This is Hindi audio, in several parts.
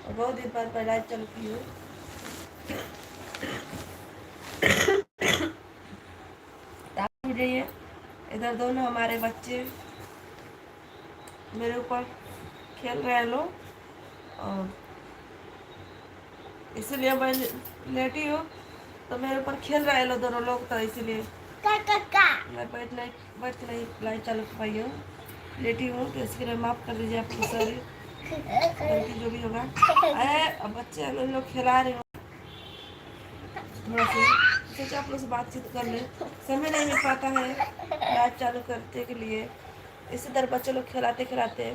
और बहुत दिन बाद पढ़ाई चालू की हूँ। जाइए, इधर दोनों हमारे बच्चे मेरे ऊपर खेल रहे हैं लोग, और इसीलिए मैं लेटी हूँ, तो मेरे ऊपर खेल रहे हैं लोग दोनों लोग, तो इसीलिए मैं बैठ के नहीं लाइट चालू कर पाई हूँ, लेटी हूँ, तो इसके लिए माफ़ कर दीजिए आपको सारी गलती जो भी होगा। अब बच्चे लोग खिला रहे हो, थोड़ा सा सोचा आप लोग से बातचीत कर ले, समय नहीं मिल पाता है लाइट चालू करने के लिए। इसी तरह बच्चे लोग खिलाते खिलाते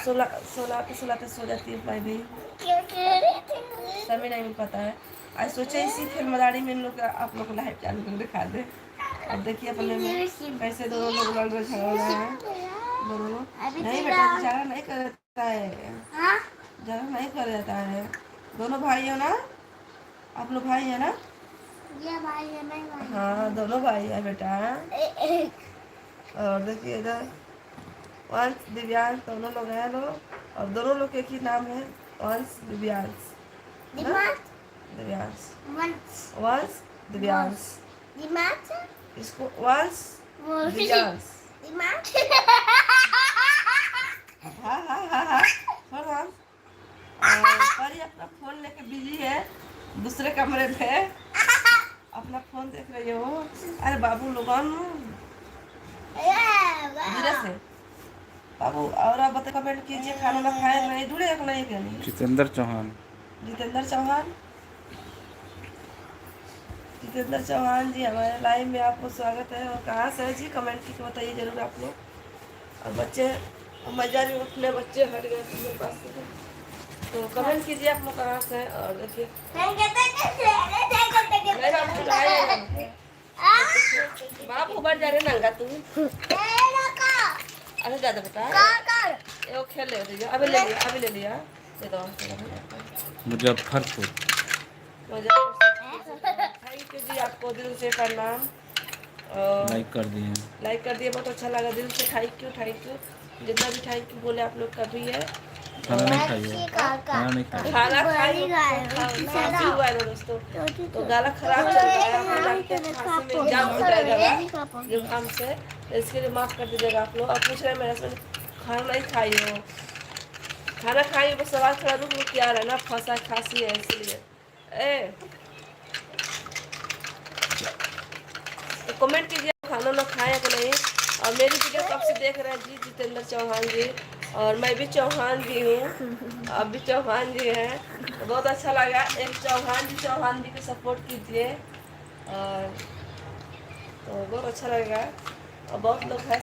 सोलाते सो जाती है, मैं भी समय नहीं मिल पाता है। आज सोचे इसी फिल्म मदारी में इन लोग आप लोग को लाइट चालू कर दिखा दे। अब देखिए अपने में कैसे दोनों लोग लड़ रहे झगड़ रहे हैं। दोनों लोग नहीं बेटा, झगड़ा नहीं करता है, झगड़ा नहीं कर जाता है। दोनों भाई हो ना, आप लोग भाई है ना? ये भाई है, नहीं भाई। हाँ दोनों भाई है बेटा। और देखिए इधर वंश दिव्यांश दोनों लोग हैं लोग, और दोनों लोग एक ही नाम है, वंश दिव्यांश। दिव्यांश वंश दिव्यांश, इसको वंश दिव्यांश। हाँ हाँ हाँ हाँ हाँ। परी अपना फोन लेके बिजी है दूसरे कमरे पे, अपना फोन देख रही हो। अरे बाबू लोगन धीरे से बाबू। और आप बता, कमेंट कीजिए, खाना ना खाए नहीं जुड़े एक नहीं क्या नहीं। जितेंद्र चौहान जी हमारे लाइव में आपको स्वागत है। और कहाँ से है जी, कमेंट करके बताइए जरूर आप लोग। और बच्चे मजा भी, अपने बच्चे हट गए मेरे पास से, तो कमेंट कीजिए आप लोग कहाँ से है। और देखिए बाप उबर जा रहे नंगा तू। अरे ज्यादा बेटा ये खेल ले दिया, अभी ले लिया, अभी ले लिया, दे दो मुजफ्फरपुर। थैंक यू जी, आपको दिल से प्रणाम। लाइक कर दिए, बहुत अच्छा लगा, दिल से थैंक यू। जितना भी थैंक यू बोले आप लोग का भी है। खाना नहीं खाइए, खाना खांसी हुआ है दोस्तों, तो गला खराब चल रहा है, हम जानते हैं खांसी में जाम हो जाएगा जुकाम से, तो इसके लिए माफ़ कर दीजिएगा आप लोग। और पूछ रहे हैं मेरे हस्बैंड खाना नहीं खाई हो, खाना खाई बस सवाल थोड़ा रुक क्या रहा है ना, फंसा खांसी है इसलिए। तो कमेंट कीजिए खाना ना खाए कि नहीं। और मेरी वीडियो कब से देख रहे हैं जी, जितेंद्र चौहान जी, और मैं भी चौहान जी हूँ, आप भी चौहान जी हैं, तो बहुत अच्छा लगा। एक चौहान जी को सपोर्ट कीजिए, और तो बहुत अच्छा लगेगा। और बहुत लोग हैं